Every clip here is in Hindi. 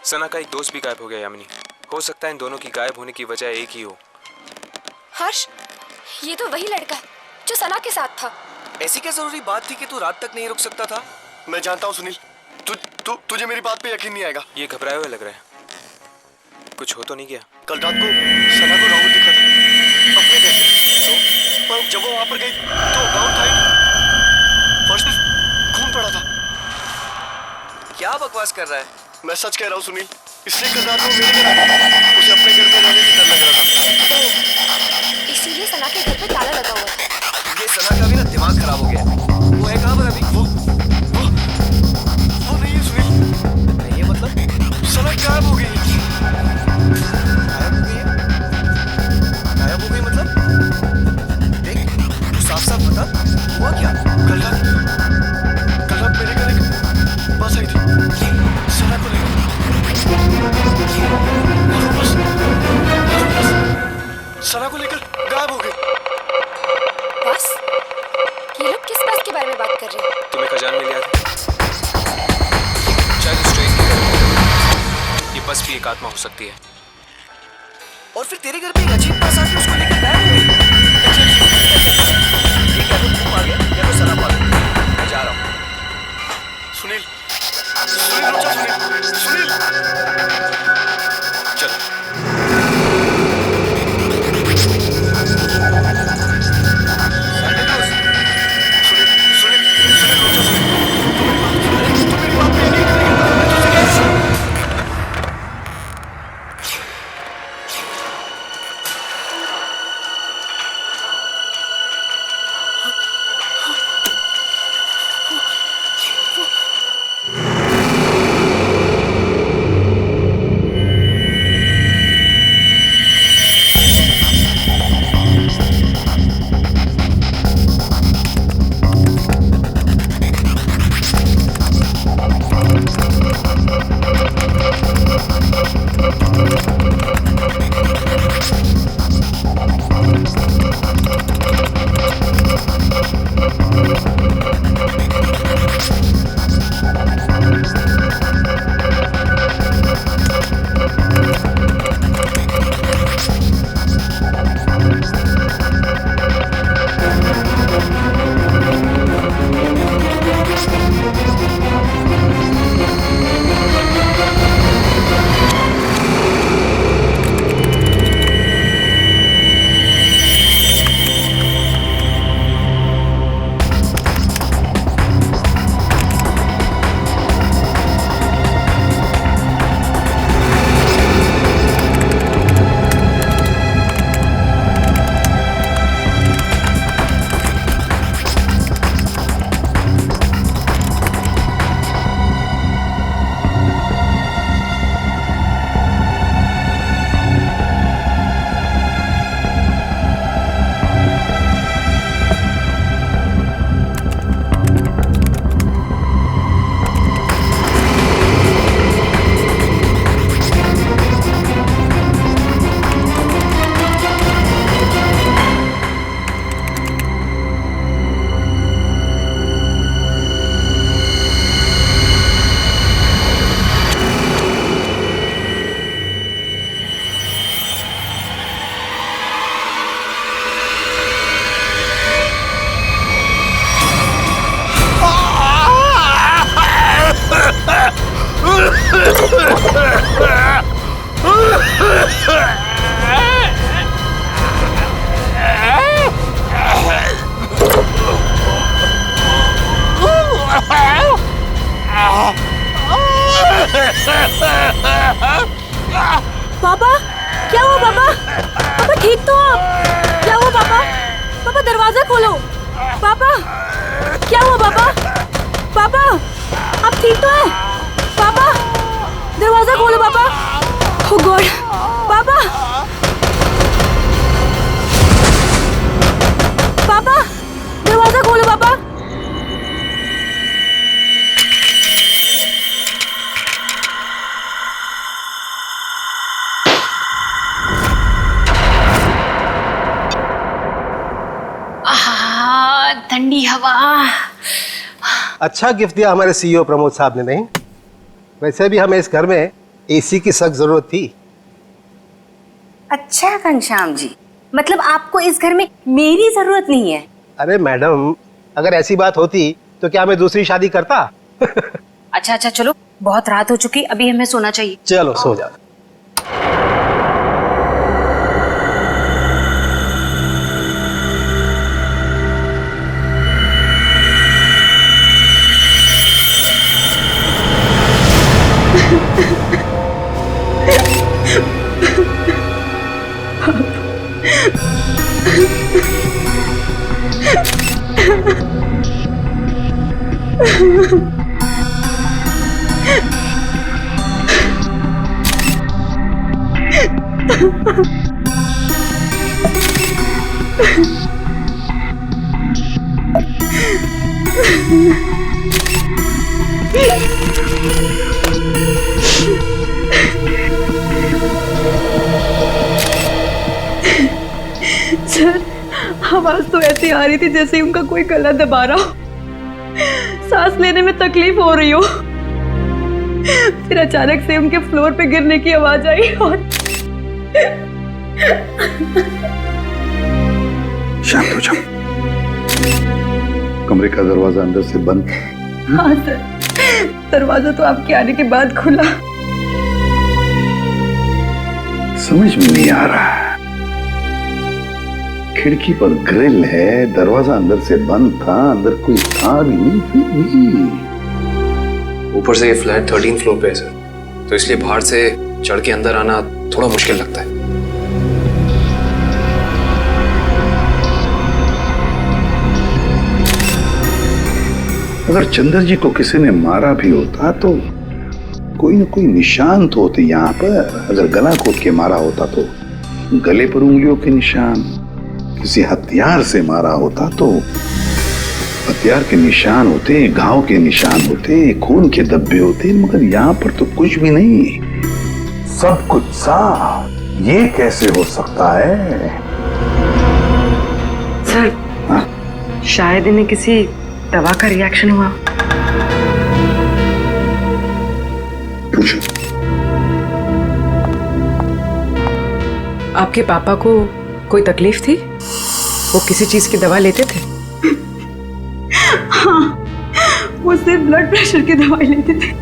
सना का एक दोस्त भी गायब हो गया यामिनी। हो सकता है इन दोनों की गायब होने की वजह एक ही हो। हर्ष, ये तो वही लड़का जो सना के साथ था। ऐसी क्या जरूरी बात थी कि तू रात तक नहीं रुक सकता था? मैं जानता हूँ सुनील, तुझे मेरी बात पे यकीन नहीं आएगा। ये घबराए हुए लग रहा है। कुछ हो तो नहीं गया? कल रात को सना को राहुल दिखा था अपने घर पे, पर जब वो वहां पर गई तो गाउन था ही नहीं, फर्श पे खून पड़ा था। क्या बकवास कर रहा है? मैं सच कह रहा हूँ सुनील, इसलिए कल रात को मेरे घर आई। उसे अपने घर में रहने से डर लग रहा था। इसीलिए सना के घर पे ताला लगा हुआ था। ये सना का भी ना दिमाग खराब हो गया। वो है कहाँ पर अभी? वो नहीं है सुनील। नहीं है मतलब? सना गायब हो गई। गायब हो गई मतलब? देख, तू साफ साफ बता, हुआ क्या? कल रात मेरे घर एक बस आई थी सना को लेकर, और वो बस सना को लेकर गायब हो गई। बस? ये लोग किस बस के बारे में बात कर रहे हैं? तुम्हें खजान में लिया था शायद। इस ट्रेन की तरह ये बस भी एक आत्मा हो सकती है। और फिर तेरे घर पे एक अजीब बस आके उसको लेकर गायब हो गई। ये क्या तो तू आ गया या तो सना आ गई। मैं जा रहा हूँ। सुनील, सुनील रुक जा, सुनील, सुनील। चलो। पापा, क्या हुआ पापा? पापा ठीक तो हो? क्या हुआ पापा? पापा दरवाजा खोलो। पापा, क्या हुआ पापा? पापा, आप ठीक तो हैं? पापा, दरवाजा खोलो पापा। ओह गॉड, पापा, पापा, दरवाजा खोलो पापा। ठंडी हवा। अच्छा गिफ्ट दिया हमारे सीईओ प्रमोद साहब ने। नहीं, वैसे भी हमें इस घर में एसी की सख्त जरूरत थी। अच्छा घनश्याम जी, मतलब आपको इस घर में मेरी जरूरत नहीं है? अरे मैडम, अगर ऐसी बात होती तो क्या मैं दूसरी शादी करता? अच्छा अच्छा, चलो बहुत रात हो चुकी, अभी हमें सोना चाहिए। चलो सो जाओ। सर, आवाज तो ऐसी आ रही थी जैसे उनका कोई गला दबा रहा हो, सांस लेने में तकलीफ हो रही हो। फिर अचानक से उनके फ्लोर पे गिरने की आवाज आई और शांत हो जाओ। कमरे का दरवाजा अंदर से बंद। हाँ सर, दरवाजा तो आपके आने के बाद खुला। समझ में नहीं आ रहा है, खिड़की पर ग्रिल है, दरवाजा अंदर से बंद था, अंदर कोई था भी नहीं, फिर भी। ऊपर से ये फ्लैट 13 फ्लोर पे है सर, तो इसलिए बाहर से चढ़ के अंदर आना थोड़ा मुश्किल लगता है। अगर चंद्र जी को किसी ने मारा भी होता तो कोई न कोई निशान तो होते यहाँ पर। अगर गला घोट के मारा होता तो गले पर उंगलियों के निशान, किसी हथियार से मारा होता तो हथियार के निशान होते, घाव के निशान होते, खून के धब्बे होते, मगर यहाँ पर तो कुछ भी नहीं, सब कुछ साफ। ये कैसे हो सकता है? सर, हाँ? शायद इन्हें किसी दवा का रिएक्शन हुआ। पूछो। आपके पापा को कोई तकलीफ थी? वो किसी चीज की दवा लेते थे? हाँ, वो सिर्फ ब्लड प्रेशर की दवाई लेते थे।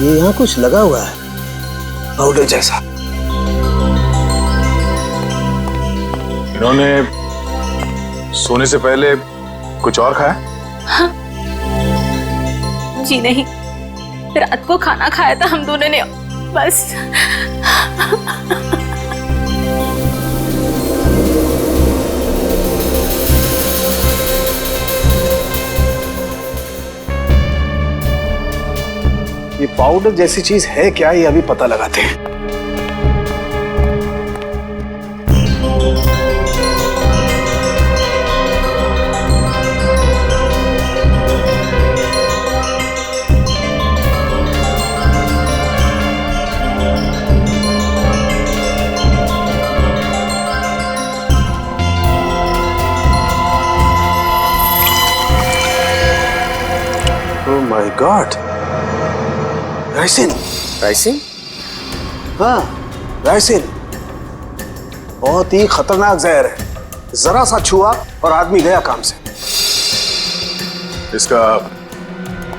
ये यहाँ कुछ लगा हुआ है, पाउडर जैसा। इन्होंने सोने से पहले कुछ और खाया? हाँ। जी नहीं, रात को खाना खाया था हम दोनों ने, बस। ये पाउडर जैसी चीज है क्या, ये अभी पता लगाते हैं। Oh my God, ricin. Ricin? हाँ, राइसिन बहुत ही खतरनाक जहर है। जरा सा छुआ और आदमी गया काम से। इसका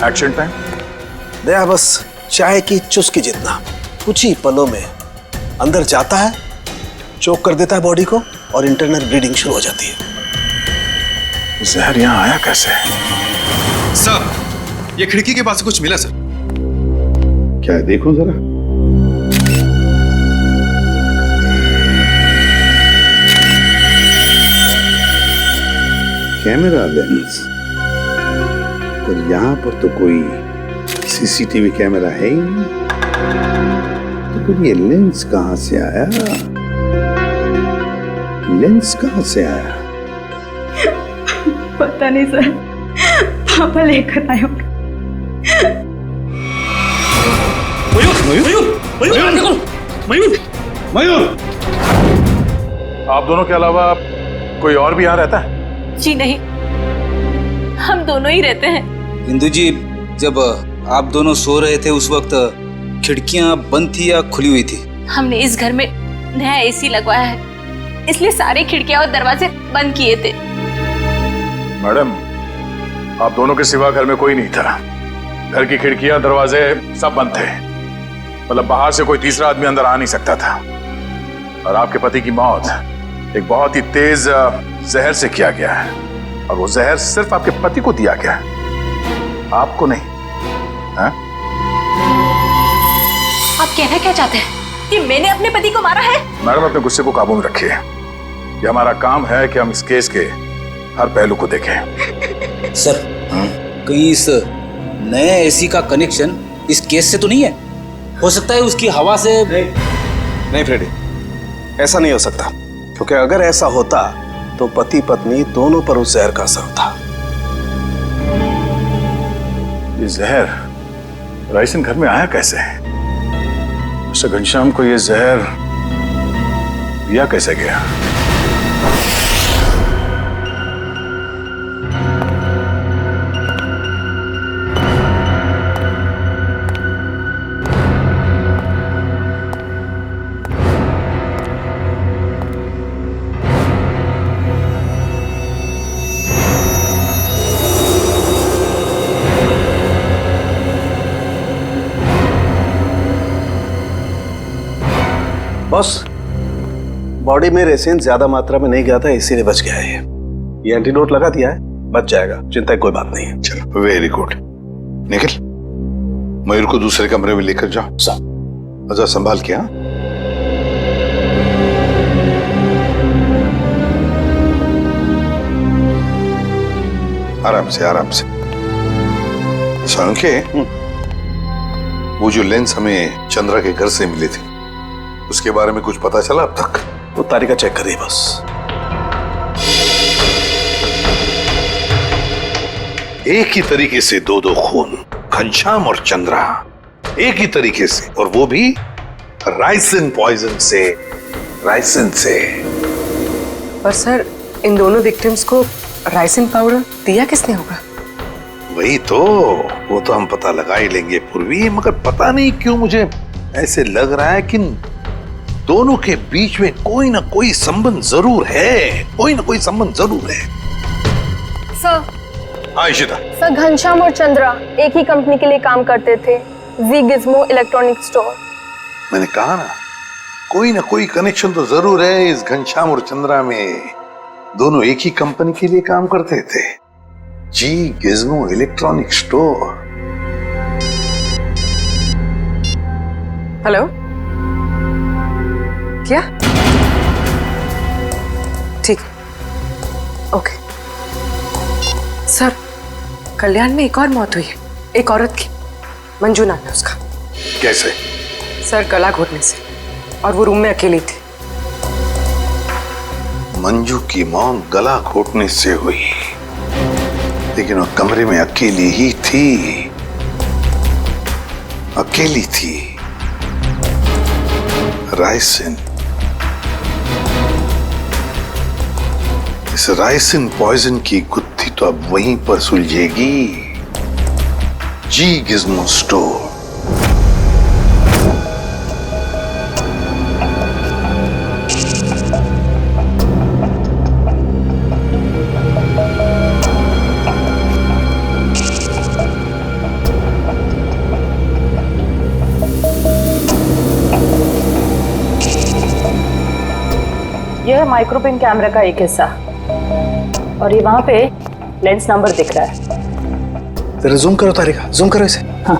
एक्शन टाइम? दया बस चाय की चुस्की जितना, कुछ ही पलों में अंदर जाता है, चोक कर देता है बॉडी को और इंटरनल ब्लीडिंग शुरू हो जाती है। जहर यहाँ आया कैसे? सर, ये खिड़की के पास से कुछ मिला सर। क्या है, देखो जरा। कैमरा लेंस, पर यहाँ पर तो कोई सीसीटीवी कैमरा है ही नहीं, तो फिर ये लेंस कहाँ से आया? लेंस कहाँ से आया? पता नहीं सर, पापा लेकर आए होंगे। मयूर, आप दोनों के अलावा कोई और भी यहाँ रहता है? जी नहीं, हम दोनों ही रहते हैं। इंदु जी, जब आप दोनों सो रहे थे उस वक्त खिड़कियां बंद थी या खुली हुई थी? हमने इस घर में नया एसी लगवाया है, इसलिए सारी खिड़कियां और दरवाजे बंद किए थे। मैडम, आप दोनों के सिवा घर में कोई नहीं था। घर की खिड़कियां दरवाजे सब बंद थे, मतलब बाहर से कोई तीसरा आदमी अंदर आ नहीं सकता था। और आपके पति की मौत एक बहुत ही तेज जहर से किया गया है, और वो जहर सिर्फ आपके पति को दिया गया है, आपको नहीं। हाँ? आप कहना क्या चाहते हैं कि मैंने अपने पति को मारा है? मैडम, अपने गुस्से को काबू में रखिए। ये हमारा काम है कि हम इस केस के हर पहलू को देखें। सर, कहीं इस नए एसी का कनेक्शन इस केस से तो नहीं है? हो सकता है उसकी हवा से। नहीं फ्रेडी, ऐसा नहीं हो सकता, क्योंकि अगर ऐसा होता तो पति पत्नी दोनों पर उस जहर का असर होता। ये जहर राइसन घर में आया कैसे? मिस्टर घनश्याम को ये जहर दिया कैसे गया? बॉस, बॉडी में रेसिन ज्यादा मात्रा में नहीं गया था, इसीलिए बच गया है। ये एंटीडोट लगा दिया है, बच जाएगा, चिंता की कोई बात नहीं है। चलो, वेरी गुड। निखिल, मयूर को दूसरे कमरे में लेकर जाओ। अच्छा, संभाल के। हाँ, आराम से आराम से। सांके, वो जो लेंस हमें चंद्रा के घर से मिले थे, उसके बारे में कुछ पता चला अब तक? वो तारिका चेक करिए बस। एक ही तरीके से दो खून, घनश्याम और चंद्रा, एक ही तरीके से, और वो भी राइसिन पॉइजन से। राइसिन से। पर सर, इन दोनों विक्टिम्स को राइसिन पाउडर दिया किसने होगा? वही तो, वो तो हम पता लगा ही लेंगे पूर्वी, मगर पता नहीं क्यों मुझे ऐसे लग रहा है कि दोनों के बीच में कोई ना कोई संबंध जरूर है, कोई ना कोई संबंध जरूर है। सर। हाँ इशिता। सर, घनश्याम और चंद्रा एक ही कंपनी के लिए काम करते थे, जी गिज़्मो इलेक्ट्रॉनिक स्टोर। मैंने कहा ना, कोई ना कोई कनेक्शन तो जरूर है इस घनश्याम और चंद्रा में। दोनों एक ही कंपनी के लिए काम करते थे, जी गिज़्मो इलेक्ट्रॉनिक स्टोर। हेलो, क्या? ठीक, ओके। सर, कल्याण में एक और मौत हुई है, एक औरत की, मंजू नाम है उसका। कैसे? सर, गला घोटने से, और वो रूम में अकेली थी। मंजू की मौत गला घोटने से हुई, लेकिन वो कमरे में अकेली ही थी, अकेली थी। राइसिन, इस राइसिन पॉइजन की गुत्थी तो अब वहीं पर सुलझेगी, जी गिज़्मो स्टोर। यह है माइक्रोपिन कैमरा का एक हिस्सा, और ये वहां पे लेंस नंबर दिख रहा है। जरा जूम करो तारिका, जूम करो इसे। हाँ।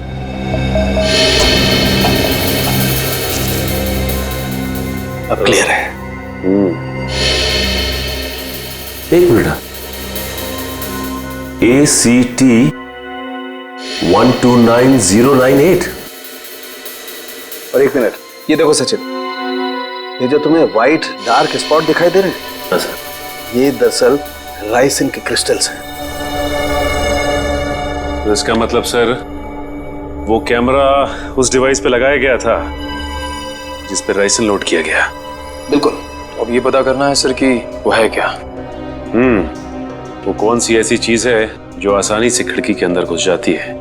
अब क्लियर है। एक मिनट, ACT 129098। और एक मिनट, ये देखो सचिन, ये जो तुम्हें व्हाइट डार्क स्पॉट दिखाई दे रहे हैं, ये दरअसल राइसिन के क्रिस्टल्स हैं। तो इसका मतलब सर वो कैमरा उस डिवाइस पे लगाया गया था जिस पे राइसिन लोड किया गया। बिल्कुल। अब ये पता करना है सर कि वो है क्या। वो कौन सी ऐसी चीज है जो आसानी से खिड़की के अंदर घुस जाती है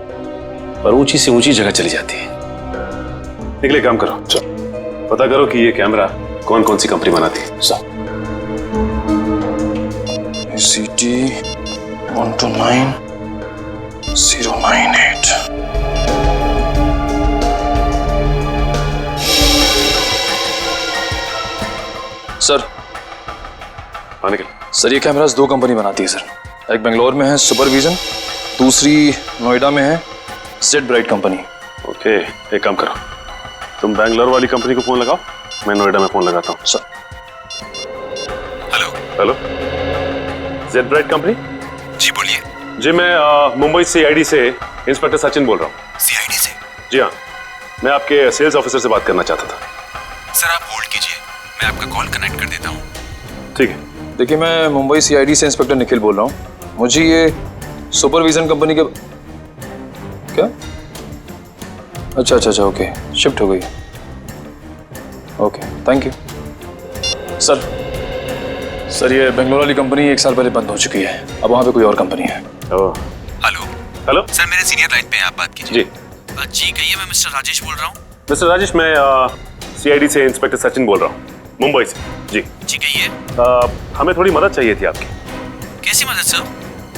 और ऊंची से ऊंची जगह चली जाती है। निकले, काम करो, पता करो कि ये कैमरा कौन कौन सी कंपनी बनाती है। ACT 129098। सर सर ये कैमरास 2 कंपनी बनाती है सर। एक बेंगलोर में है सुपरविजन, दूसरी नोएडा में है जेड ब्राइट कंपनी। ओके, एक काम करो, तुम बैंगलोर वाली कंपनी को फोन लगाओ, मैं नोएडा में फोन लगाता हूँ। Sir. Hello, Z bright company? जी बोलिए। जी मैं मुंबई CID से इंस्पेक्टर सचिन बोल रहा हूँ। CID से? जी हाँ, मैं आपके सेल्स ऑफिसर से बात करना चाहता था। सर आप होल्ड कीजिए, मैं आपका कॉल कनेक्ट कर देता हूँ। ठीक है। देखिए मैं मुंबई CID से इंस्पेक्टर निखिल बोल रहा हूँ। मुझे ये सुपरविजन कंपनी के क्या? अच्छा ओके, शिफ्ट हो गई। Okay, thank you. सर ये बेंगलोर वाली कंपनी 1 साल पहले बंद हो चुकी है, अब वहाँ पे कोई और कंपनी है। हेलो सर, मेरे सीनियर लाइन पे हैं, आप बात कीजिए। जी जी कहिए, मैं मिस्टर राजेश बोल रहा हूँ। मिस्टर राजेश, मैं CID से इंस्पेक्टर सचिन बोल रहा हूँ, मुंबई से। जी कहिए। हमें थोड़ी मदद चाहिए थी आपकी। कैसी मदद सर?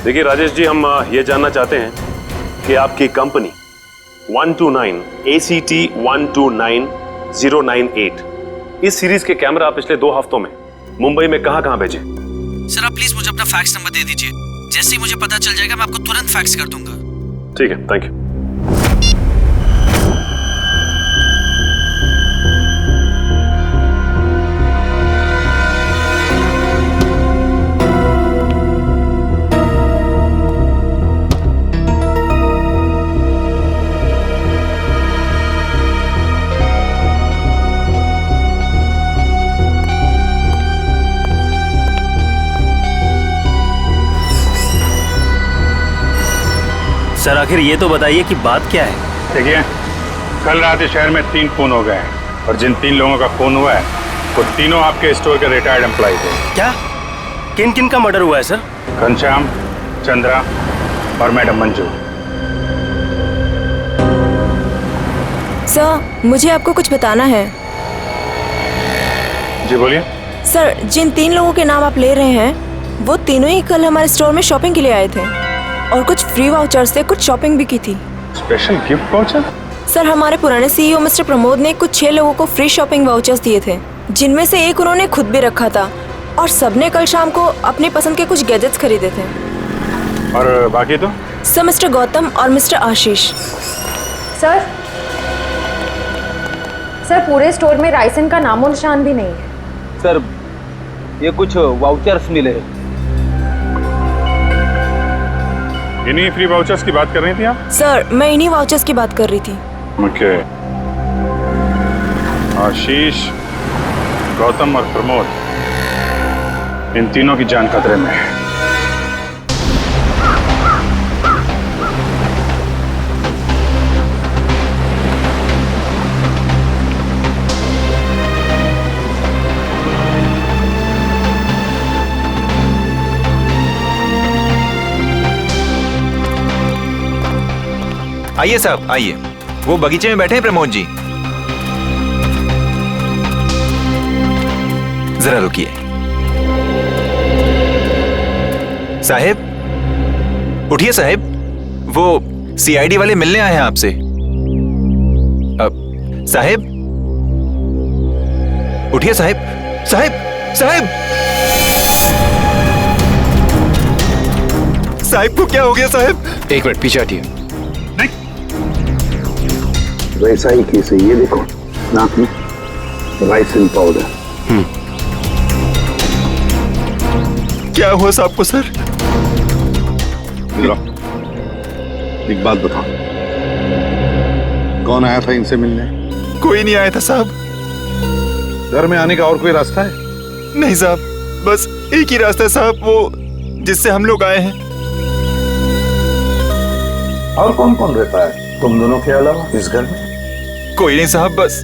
देखिए राजेश जी, हम ये जानना चाहते हैं कि आपकी कंपनी 129 ACT 129098 इस सीरीज के कैमरा पिछले 2 हफ्तों में मुंबई में कहां भेजे? सर आप प्लीज मुझे अपना फैक्स नंबर दे दीजिए, जैसे ही मुझे पता चल जाएगा मैं आपको तुरंत फैक्स कर दूंगा। ठीक है, थैंक यू। सर आखिर ये तो बताइए कि बात क्या है? देखिए, कल रात इस शहर में 3 खून हो गए हैं और जिन 3 लोगों का खून हुआ है वो तीनों आपके स्टोर के रिटायर्ड एम्प्लॉय थे। क्या? किन किन का मर्डर हुआ है सर? घनश्याम, चंद्रा और मैडम मंजू। सर मुझे आपको कुछ बताना है। जी बोलिए। सर जिन 3 लोगों के नाम आप ले रहे हैं वो तीनों ही कल हमारे स्टोर में शॉपिंग के लिए आए थे और कुछ फ्री वाउचर से कुछ शॉपिंग भी की थी। Special gift voucher? सर हमारे पुराने CEO मिस्टर प्रमोद ने कुछ 6 लोगों को फ्री शॉपिंग वाउचर्स दिए थे, जिनमें से एक उन्होंने खुद भी रखा था और सबने कल शाम को अपनी पसंद के कुछ गैजेट्स खरीदे थे। और बाकी तो? सर मिस्टर गौतम और मिस्टर आशीष। सर पूरे स्टोर में राइसन का नामो निशान भी नहीं है। सर ये कुछ वाउचर्स मिले। इन्हीं फ्री वाउचर्स की बात कर रही थी आप? सर मैं इन्हीं वाउचर्स की बात कर रही थी। ओके। आशीष, गौतम और प्रमोद, इन तीनों की जान खतरे में है। आइए साहब आइए, वो बगीचे में बैठे हैं प्रमोद जी। जरा रुकिए। साहेब उठिए साहेब, वो CID वाले मिलने आए हैं आपसे। साहेब उठिए साहेब। साहेब साहेब साहेब को क्या हो गया साहेब? 1 मिनट पीछे हटिए। वैसा ही केस है, ये देखो नाक में राइसिन पाउडर। क्या हुआ साहब को सर? इधर आओ। एक बात बताओ, कौन आया था इनसे मिलने? कोई नहीं आया था साहब। घर में आने का और कोई रास्ता है? नहीं साहब, बस एक ही रास्ता है साहब, वो जिससे हम लोग आए हैं। और कौन कौन रहता है तुम दोनों के अलावा इस घर में? कोई नहीं साहब, बस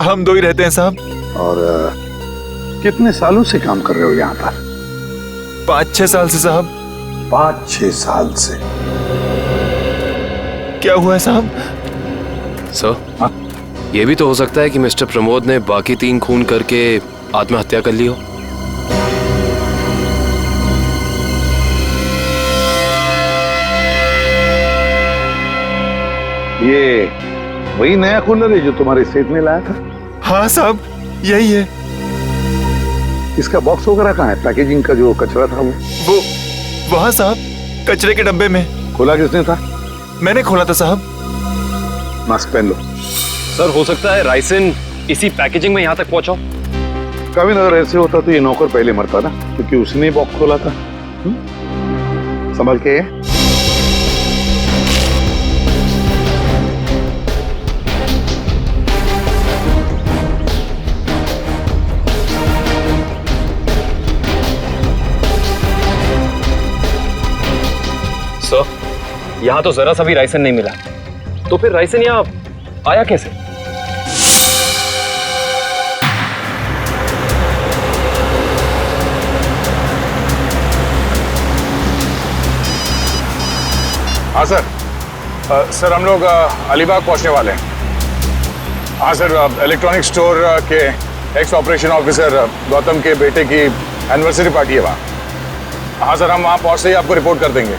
हम दो ही रहते हैं साहब। और कितने सालों से काम कर रहे हो यहाँ पर? 5-6 साल से साहब। 5-6 साल से? क्या हुआ है साहब? सर, ये भी तो हो सकता है कि मिस्टर प्रमोद ने बाकी 3 खून करके आत्महत्या कर ली हो। ये वही नया कूलर है जो तुम्हारे सेठ ने लाया था? हाँ साहब, यही है। इसका बॉक्स वगैरह कहाँ है? पैकेजिंग का जो कचरा था वो वहाँ साहब, कचरे के डब्बे में। खोला किसने था? मैंने खोला था साहब। मास्क पहन लो। सर, हो सकता है राइसन इसी पैकेजिंग में यहाँ तक पहुंचा। कभी अगर ऐसे होता तो ये नौकर पहले मरता ना, क्योंकि उसने बॉक्स खोला था। संभल के। सर, यहाँ तो जरा सा भी राइसन नहीं मिला, तो फिर राइसन यहाँ आया कैसे? हाँ सर। सर हम लोग अलीबाग पहुंचने वाले हैं। हाँ सर, इलेक्ट्रॉनिक स्टोर के एक्स ऑपरेशन ऑफिसर गौतम के बेटे की एनिवर्सरी पार्टी है वहाँ। हाँ सर, हम वहाँ पहुँचते ही आपको रिपोर्ट कर देंगे।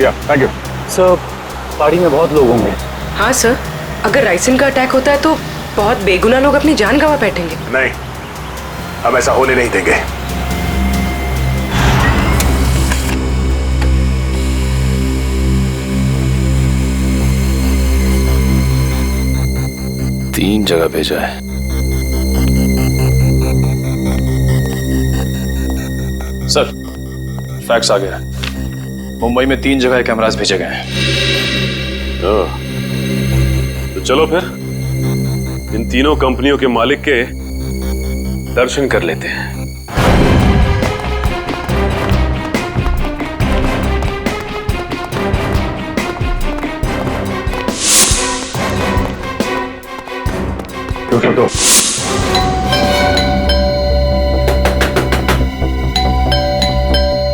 या थैंक यू सर। पार्टी में बहुत लोग होंगे। हाँ सर, अगर राइसन का अटैक होता है तो बहुत बेगुनाह लोग अपनी जान गंवा बैठेंगे। नहीं, हम ऐसा होने नहीं देंगे। तीन जगह भेजा है। सर, फैक्स आ गया। मुंबई में 3 जगह कैमरास भेजे गए हैं। तो चलो फिर इन तीनों कंपनियों के मालिक के दर्शन कर लेते हैं। तो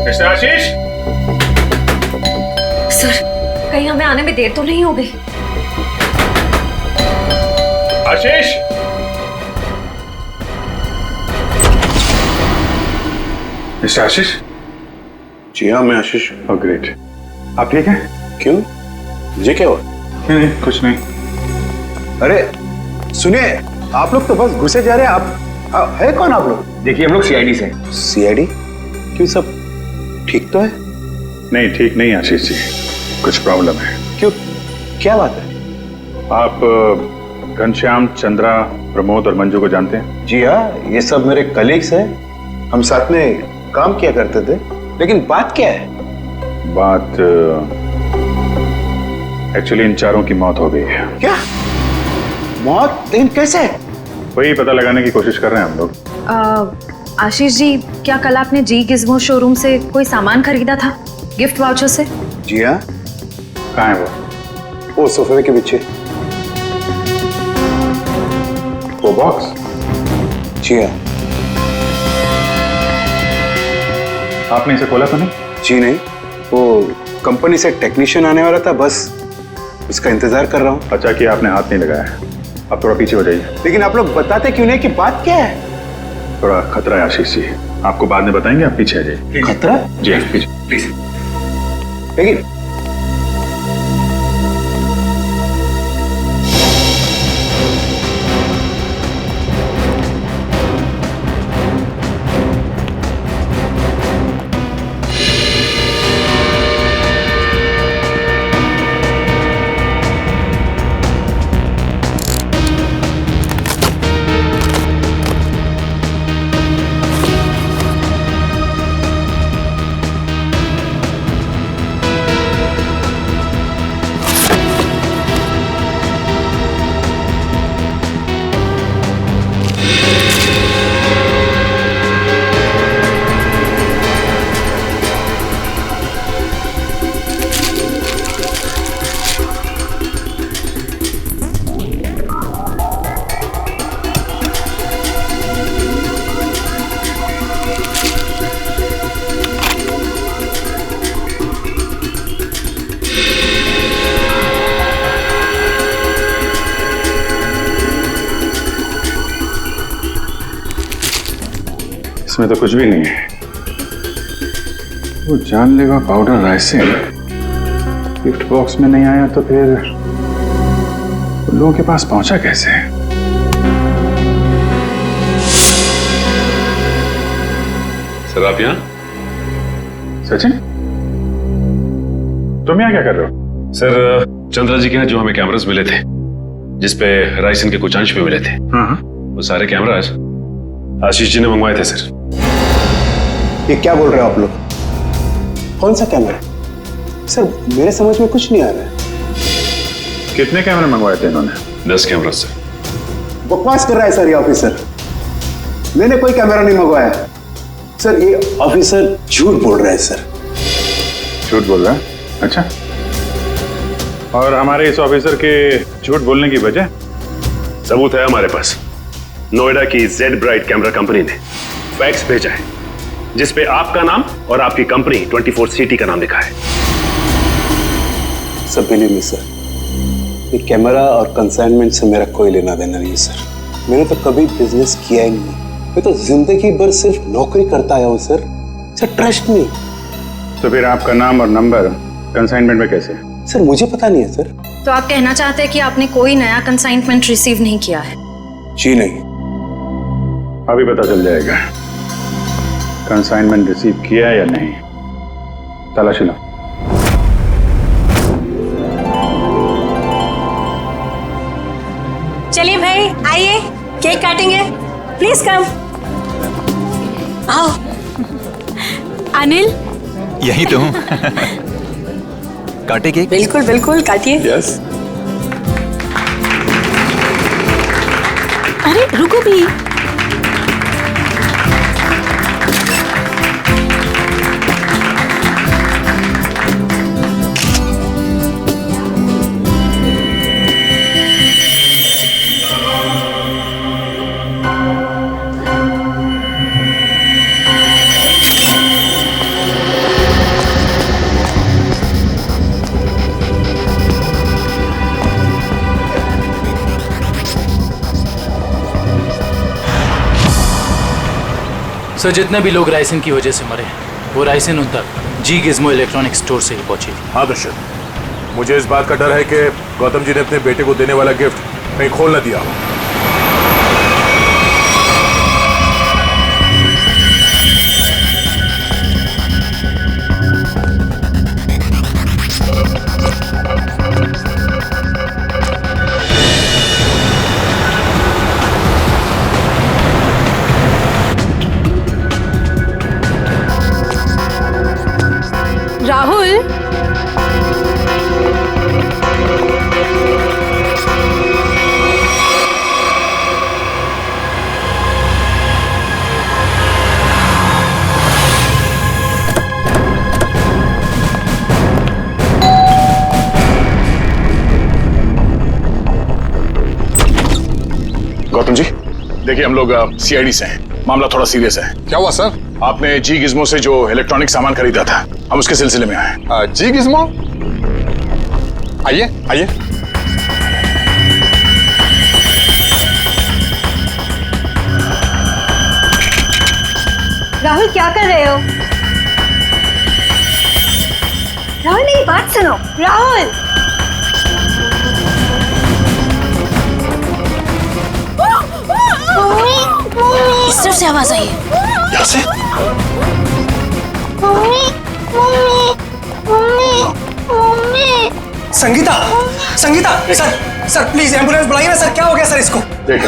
मिस्टर आशीष, सर, कहीं हमें आने में देर तो नहीं हो गई? आशीष, मिस्टर आशीष। जी हाँ, मैं आशीष। Oh great. आप ठीक हैं? क्यों, मुझे क्या हुआ? नहीं, कुछ नहीं। अरे सुनिए, आप लोग तो बस घुसे जा रहे हैं। आप है कौन आप लोग? देखिए, हम लोग सीआईडी से। सीआईडी? क्यों, सब ठीक तो है? नहीं, ठीक नहीं आशीष जी, कुछ प्रॉब्लम है। क्यों, क्या बात है? आप घनश्याम, चंद्रा, प्रमोद और मंजू को जानते हैं? जी हाँ, ये सब मेरे कलीग्स हैं। हम साथ में काम किया करते थे। लेकिन बात क्या है? बात एक्चुअली इन चारों की मौत हो गई है। क्या मौत? लेकिन कैसे? वही पता लगाने की कोशिश कर रहे हैं हम लोग। आशीष जी, क्या कल आपने जी गिज़्मो शोरूम से कोई सामान खरीदा था गिफ्ट वाउचर से? जी हाँ। कहाँ है वो सोफे के पीछे। वो बॉक्स? जी हाँ। आपने इसे खोला तो नहीं? जी नहीं, वो कंपनी से टेक्नीशियन आने वाला था, बस उसका इंतजार कर रहा हूँ। अच्छा कि आपने हाथ नहीं लगाया है। आप थोड़ा पीछे हो जाइए। लेकिन आप लोग बताते क्यों नहीं कि बात क्या है? थोड़ा खतरा है आशीष जी, आपको बाद में बताएंगे, आप पीछे आ जाइए। खतरा? जी पीछे प्लीज। लेकिन इसमें तो कुछ भी नहीं है। वो जानलेवा पाउडर राइसिन गिफ्ट बॉक्स में नहीं आया तो फिर वो लोगों के पास पहुंचा कैसे? सर आप यहाँ? सचिन, तुम यहाँ क्या कर रहे हो? सर चंद्रा जी के यहाँ जो हमें कैमरास मिले थे जिसपे राइसिन के कुछ अंश भी मिले थे, वो सारे कैमरास आशीष जी ने मंगवाए थे सर। ये क्या बोल रहे हो आप लोग? कौन सा कैमरा? सर मेरे समझ में कुछ नहीं आ रहा है। कितने कैमरे मंगवाए थे इन्होंने? 10 कैमरा सर। बकवास कर रहा है सर ये ऑफिसर। मैंने कोई कैमरा नहीं मंगवाया सर। ये ऑफिसर झूठ बोल रहा है सर। झूठ बोल रहा है? अच्छा, और हमारे इस ऑफिसर के झूठ बोलने की वजह? सबूत है हमारे पास। नोएडा की जेड ब्राइट कैमरा कंपनी ने फैक्स भेजा है जिसपे आपका नाम और आपकी कंपनी 24 सिटी का नाम लिखा है। सर बिलीव मी सर, ये कैमरा और कंसाइनमेंट से मेरा कोई लेना देना नहीं सर। मैंने तो कभी बिजनेस किया ही नहीं। मैं तो जिंदगी भर सिर्फ नौकरी करता आया हूँ सर। सर ट्रस्ट नहीं। तो फिर आपका नाम और नंबर कंसाइनमेंट में कैसे? सर मुझे पता नहीं है सर। तो आप कहना चाहते हैं कि आपने कोई नया कंसाइनमेंट रिसीव नहीं किया है? जी नहीं। अभी पता चल जाएगा कंसाइनमेंट रिसीव किया या नहीं। तलाशी लो। चलिए भाई आइए, केक काटेंगे। Please come. आओ। अनिल, यही तो हूँ। काटे केक? बिल्कुल बिल्कुल काटिए। यस। अरे रुको भी। सर जितने भी लोग राइसिन की वजह से मरे वो राइसिन उन तक जी गिज़्मो इलेक्ट्रॉनिक स्टोर से ही पहुंची थी। हाँ दर्शक, मुझे इस बात का डर है कि गौतम जी ने अपने बेटे को देने वाला गिफ्ट कहीं खोल न दिया। राहुल, गौतम जी देखिए, हम लोग सीआईडी से हैं। मामला थोड़ा सीरियस है। क्या हुआ सर? आपने जी गिज़्मो से जो इलेक्ट्रॉनिक सामान खरीदा था, हम उसके सिलसिले में आए। जी गिज़्मो? आइए आइए। राहुल क्या कर रहे हो? राहुल मेरी बात सुनो। राहुल, इस तरफ से आवाज आई है। यहाँ से? Sangeeta, Sangeeta, sir please ambulance बुलाइए ना सर। क्या हो गया सर इसको? देखो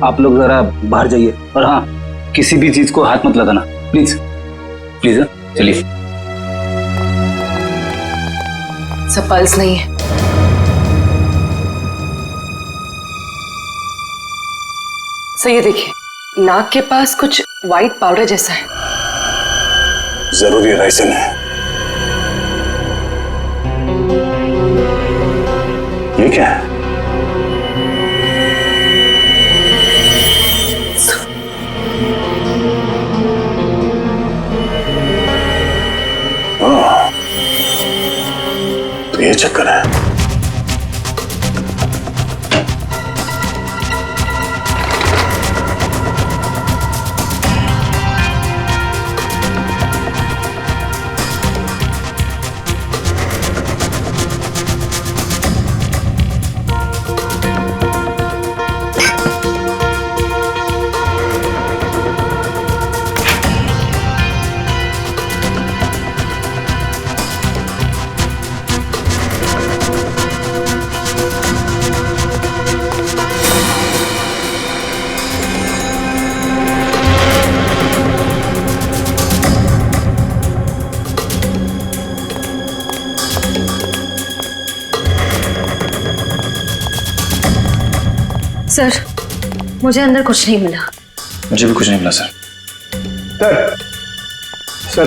आप लोग जरा बाहर जाइए और हाँ, किसी भी चीज को हाथ मत लगाना प्लीज प्लीज। चलिए। सब पल्स नहीं है। सर ये देखिए, नाक के पास कुछ वाइट पाउडर जैसा है। जरूरी राइसिन है। ये क्या है? चक्कर है। सर, मुझे अंदर कुछ नहीं मिला। मुझे भी कुछ नहीं मिला सर। सर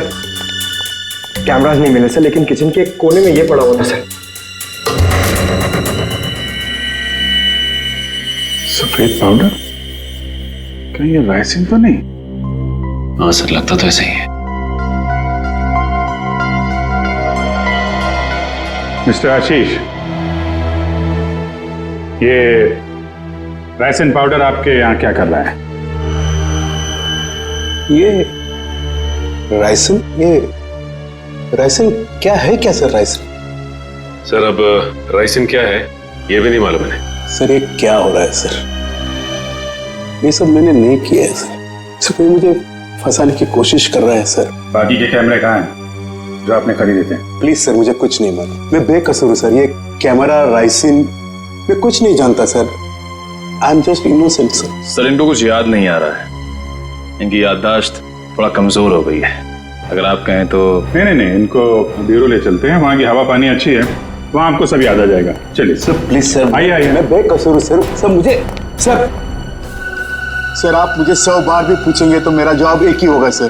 कैमरास नहीं मिले सर, लेकिन किचन के कोने में ये पड़ा हुआ था सर। सफेद पाउडर? कहीं ये राइसिन तो नहीं? हाँ सर, लगता तो ऐसा ही है। मिस्टर आशीष, ये राइसिन पाउडर आपके यहाँ क्या कर रहा है? ये राइसिन क्या है? क्या सर राइसिन? सर अब राइसिन क्या है ये भी नहीं मालूम है। सर ये क्या हो रहा है सर? ये सब मैंने नहीं किया है सर। कोई मुझे फंसाने की कोशिश कर रहा है सर। बाकी के कैमरे कहाँ हैं जो आपने खरीदे थे? प्लीज सर, मुझे कुछ नहीं मालूम। मैं बेकसूर हूँ सर। ये कैमरा, राइसिन, मैं कुछ नहीं जानता sir. I am just innocent sir. Sir इनको कुछ याद नहीं आ रहा है, इनकी याददाश्त थोड़ा कमजोर हो गई है। अगर आप कहें तो। नहीं, इनको ब्यूरो ले चलते हैं, वहाँ की हवा पानी अच्छी है, वहाँ आपको सब याद आ जाएगा। चलिए सर प्लीज सर। आइए। मैं बेकसूर हूँ सर। सर मुझे सर आप मुझे 100 बार भी पूछेंगे तो मेरा जवाब एक ही होगा सर,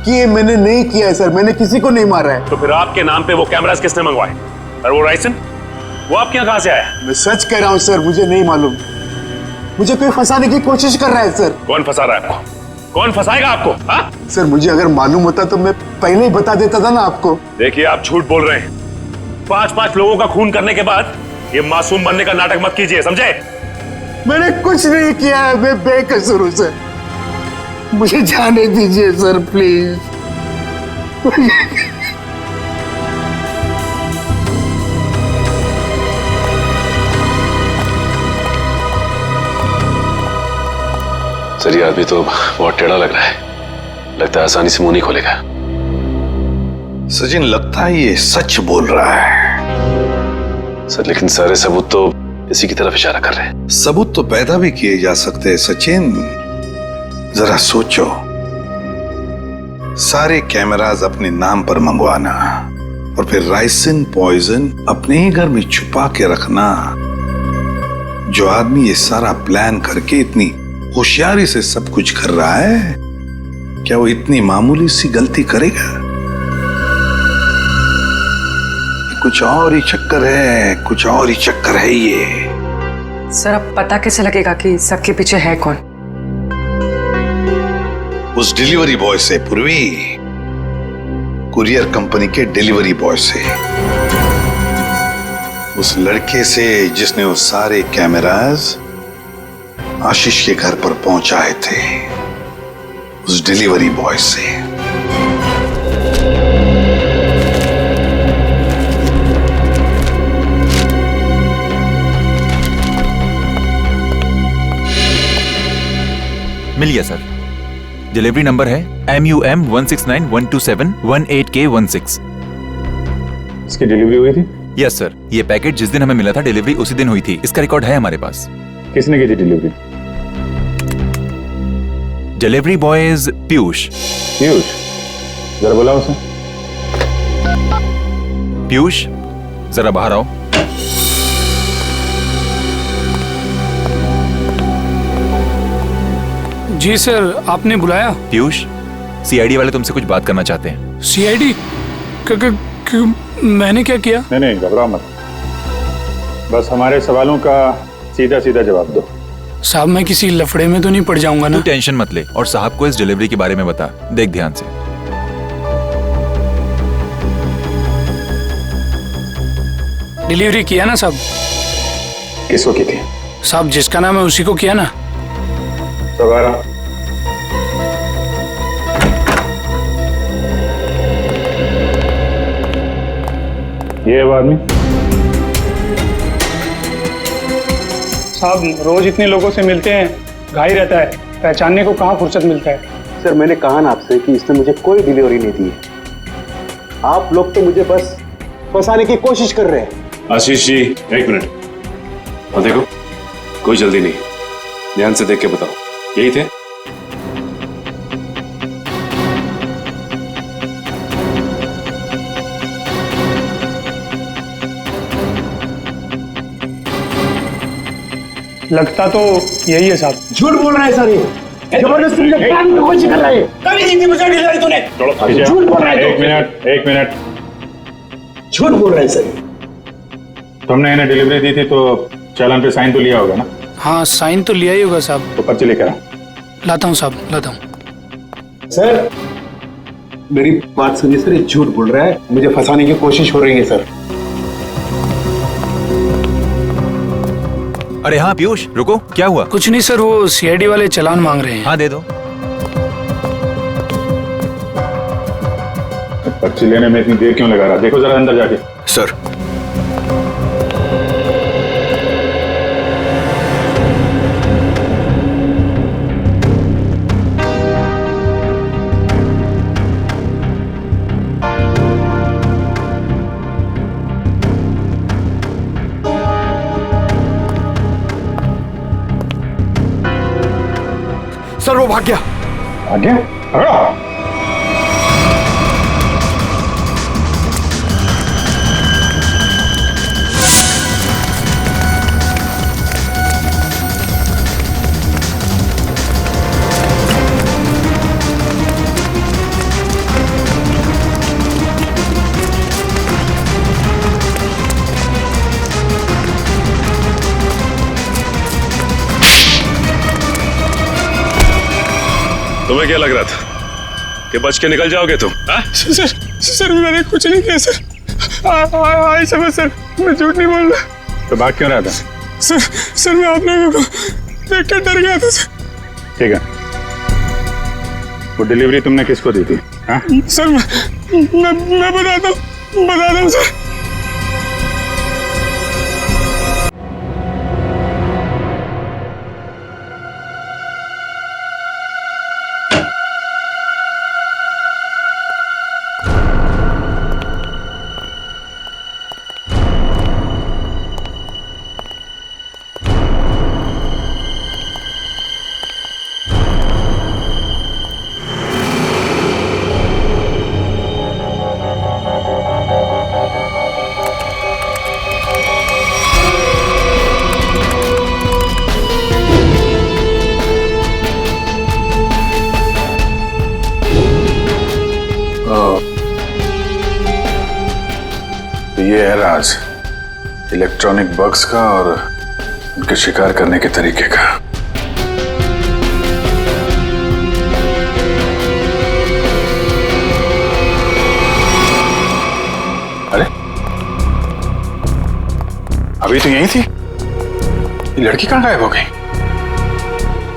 कि ये मैंने नहीं किया है सर। मैंने किसी को नहीं मारा है। तो फिर आपके नाम पे वो कैमरास किसने मंगवाए? और वो राइसिन वो आपके यहाँ कहाँ से आया? मैं सच कह रहा हूँ सर, मुझे नहीं मालूम। मुझे कोई फंसाने की कोशिश कर रहा है सर। कौन फंसा रहा है आपको? कौन फंसाएगा आपको? हाँ? सर मुझे अगर मालूम होता तो मैं पहले ही बता देता था ना आपको। देखिए आप झूठ बोल रहे हैं। 5 लोगों का खून करने के बाद ये मासूम बनने का नाटक मत कीजिए, समझे? मैंने कुछ नहीं किया है, मैं बेकसूर हूं सर। मुझे जाने दीजिए सर प्लीज। सर ये आदमी तो बहुत टेढ़ा लग रहा है, लगता है आसानी से मुंह नहीं खोलेगा। सचिन, लगता है ये सच बोल रहा है। सर लेकिन सारे सबूत तो इसी की तरफ इशारा कर रहे हैं। सबूत तो पैदा भी किए जा सकते हैं सचिन। जरा सोचो, सारे कैमरास अपने नाम पर मंगवाना और फिर राइसिन पॉइजन अपने ही घर में छुपा के रखना। जो आदमी ये सारा प्लान करके इतनी होशियारी से सब कुछ कर रहा है, क्या वो इतनी मामूली सी गलती करेगा? कुछ और ही चक्कर है, कुछ और ही चक्कर है ये। सर अब पता कैसे लगेगा कि सबके पीछे है कौन? उस डिलीवरी बॉय से पूर्वी, कुरियर कंपनी के डिलीवरी बॉय से, उस लड़के से जिसने वो सारे कैमरास आशीष के घर पर पहुंचाए थे, उस डिलीवरी बॉय से। मिल गया सर। डिलीवरी नंबर है MUM 169127128K16। इसकी डिलीवरी हुई थी? Yes sir. ये पैकेट जिस दिन हमें मिला था डिलीवरी उसी दिन हुई थी। इसका रिकॉर्ड है हमारे पास। किसने की थी delivery? Delivery boys Piyush. Piyush, जरा बुलाओ उसे। पीयूष जरा बाहर आओ। जी सर, आपने बुलाया? पीयूष, CID वाले तुमसे कुछ बात करना चाहते हैं। CID? मैंने क्या किया? नहीं, घबराओ मत, बस हमारे सवालों का सीधा सीधा जवाब दो। साहब मैं किसी लफड़े में तो नहीं पड़ जाऊंगा ना? तू टेंशन मत ले और साहब को इस डिलीवरी के बारे में बता। देख ध्यान से। डिलीवरी किया ना साहब? किसको की थी? साहब जिसका नाम है उसी को किया ना। सवारा ये है वो आदमी। साहब रोज इतने लोगों से मिलते हैं, घाई रहता है, पहचानने को कहाँ फुर्सत मिलता है। सर मैंने कहा ना आपसे कि इसने मुझे कोई डिलीवरी नहीं दी है। आप लोग तो मुझे बस फंसाने की कोशिश कर रहे हैं। आशीष जी, एक मिनट। और देखो, कोई जल्दी नहीं, ध्यान से देख के बताओ, यही थे? लगता तो यही है साहब। झूठ बोल रहा है सर, ये जबरदस्ती मुझे पकड़ने की कोशिश कर रहा है। कभी नहीं दी मुझे डिलीवरी तूने। झूठ बोल रहा है। एक मिनट। झूठ बोल रहा है सर। तुमने इन्हें डिलीवरी दी थी तो चालान पे साइन तो लिया होगा ना? हाँ साइन तो लिया ही होगा साहब। तो पर्ची लेकर आओ। लाता हूँ साहब, लाता हूँ। सर मेरी बात सुनिए सर, ये झूठ बोल रहा है, मुझे फंसाने की कोशिश हो रही है सर। अरे हाँ पीयूष, रुको, क्या हुआ? कुछ नहीं सर, वो सीआईडी वाले चालान मांग रहे हैं। हाँ दे दो। पर्ची लेने में इतनी देर क्यों लगा रहा? देखो जरा अंदर जाके। सर सर वो भाग गया। भाग गया? पकड़ो। तुम्हें क्या लग रहा था कि बच के निकल जाओगे तुम? सर मैंने कुछ नहीं किया सर। आई समझ सर, मैं झूठ नहीं बोल रहा। तो भाग क्यों रहा था? सर मैं आप लोगों को देख कर डर गया था सर। ठीक है, वो डिलीवरी तुमने किसको दी थी? हाँ? सर मैं बताता हूँ सर। ये है राज इलेक्ट्रॉनिक बग्स का और उनके शिकार करने के तरीके का। अरे अभी तो यहीं थी, ये लड़की कहां गायब हो गई?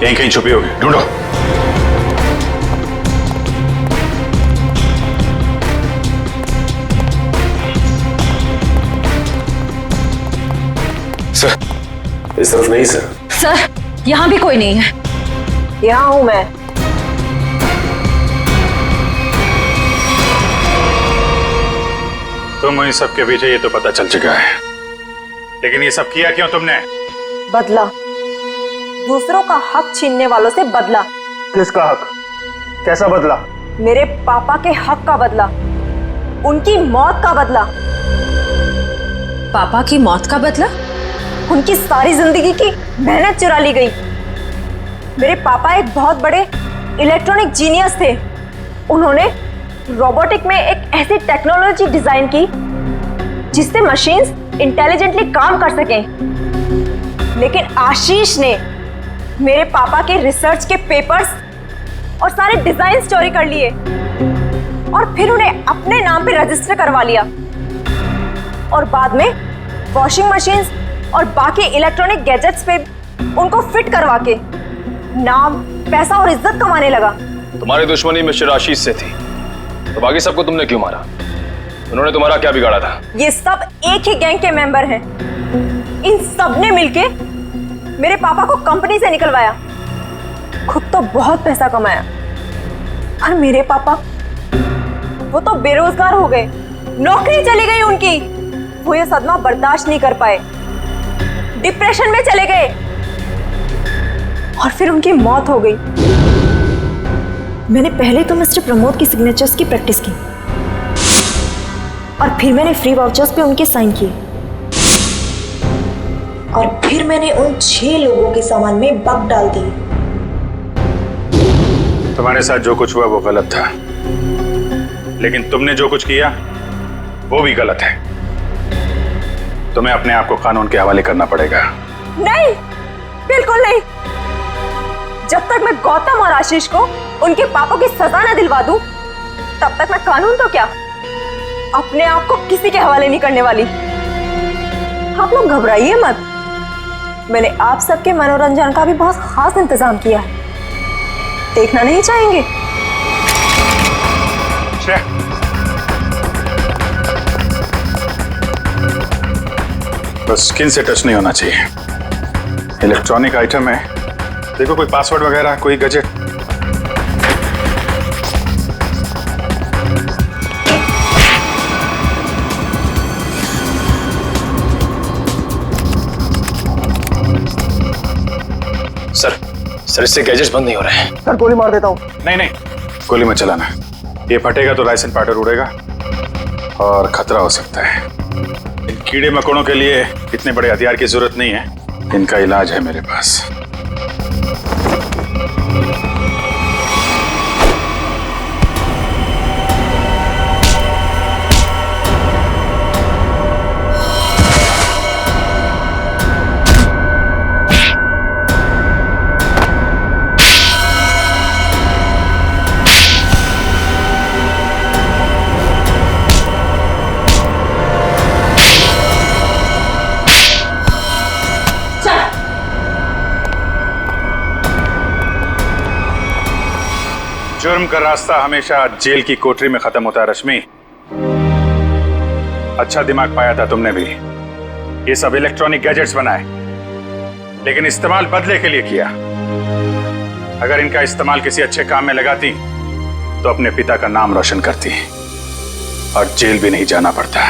यहीं कहीं छुपी होगी, ढूंढो। सर इस तरफ नहीं सर। सर यहाँ भी कोई नहीं है। यहाँ हूँ मैं। तुम इन सब के पीछे, ये तो पता चल चुका है, लेकिन ये सब किया क्यों तुमने? बदला, दूसरों का हक छीनने वालों से बदला। किसका हक? कैसा बदला? मेरे पापा के हक का बदला, उनकी मौत का बदला। पापा की मौत का बदला? उनकी सारी जिंदगी की मेहनत चुरा ली गई। मेरे पापा एक बहुत बड़े इलेक्ट्रॉनिक जीनियस थे। उन्होंने रोबोटिक में एक ऐसी टेक्नोलॉजी डिजाइन की जिससे मशीन्स इंटेलिजेंटली काम कर सकें। लेकिन आशीष ने मेरे पापा के रिसर्च के पेपर्स और सारे डिजाइन चोरी कर लिए और फिर उन्हें अपने नाम पे रजिस्टर करवा लिया और बाद में वॉशिंग मशीन्स और बाकी इलेक्ट्रॉनिक गैजेट्स पे उनको फिट करवा के नाम, पैसा और इज्जत कमाने लगा। तुम्हारी दुश्मनी मिस्टर आशीष से थी, तो बाकी सबको तुमने क्यों मारा? उन्होंने तुम्हारा क्या बिगाड़ा था? ये सब एक ही गैंग के मेंबर हैं। इन सब ने मिलके मेरे पापा को कंपनी से निकलवाया, खुद तो बहुत पैसा कमाया, पर मेरे पापा वो तो बेरोजगार हो गए, नौकरी चली गई उनकी। वो ये सदमा बर्दाश्त नहीं कर पाए, डिप्रेशन में चले गए और फिर उनकी मौत हो गई। मैंने पहले तो मिस्टर प्रमोद की सिग्नेचर्स की प्रैक्टिस की और फिर मैंने फ्री वाउचर्स पे उनके साइन किए और फिर मैंने उन 6 लोगों के सामान में बग डाल दी। तुम्हारे साथ जो कुछ हुआ वो गलत था, लेकिन तुमने जो कुछ किया वो भी गलत है। तुम्हें अपने आप को कानून के हवाले करना पड़ेगा। नहीं, बिल्कुल नहीं। जब तक मैं गौतम और आशीष को उनके पापों की सजा न दिलवा दूं, तब तक मैं कानून तो क्या, अपने आप को किसी के हवाले नहीं करने वाली। आप लोग घबराइए मत, मैंने आप सबके मनोरंजन का भी बहुत खास इंतजाम किया है। देखना नहीं चाहेंगे? बस स्किन से टच नहीं होना चाहिए। इलेक्ट्रॉनिक आइटम है, देखो कोई पासवर्ड वगैरह, कोई गैजेट। सर इससे गैजेट्स बंद नहीं हो रहे हैं। सर गोली मार देता हूँ। नहीं नहीं, गोली मत चलाना, ये फटेगा तो राइसन पाउडर उड़ेगा और खतरा हो सकता है। इन कीड़े मकोड़ों के लिए इतने बड़े हथियार की जरूरत नहीं है, इनका इलाज है मेरे पास। जुर्म का रास्ता हमेशा जेल की कोठरी में खत्म होता है रश्मि। अच्छा दिमाग पाया था तुमने भी। ये सब इलेक्ट्रॉनिक गैजेट्स बनाए, लेकिन इस्तेमाल बदले के लिए किया। अगर इनका इस्तेमाल किसी अच्छे काम में लगाती तो अपने पिता का नाम रोशन करती और जेल भी नहीं जाना पड़ता।